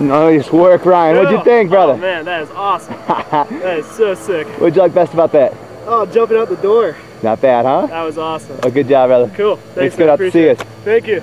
Nice work, Ryan. What'd you think, brother? Oh man, that is awesome. That is so sick. What'd you like best about that? Oh, jumping out the door. Not bad, huh? That was awesome. Oh, good job, brother. Cool. Thanks, good out to see us. Thank you.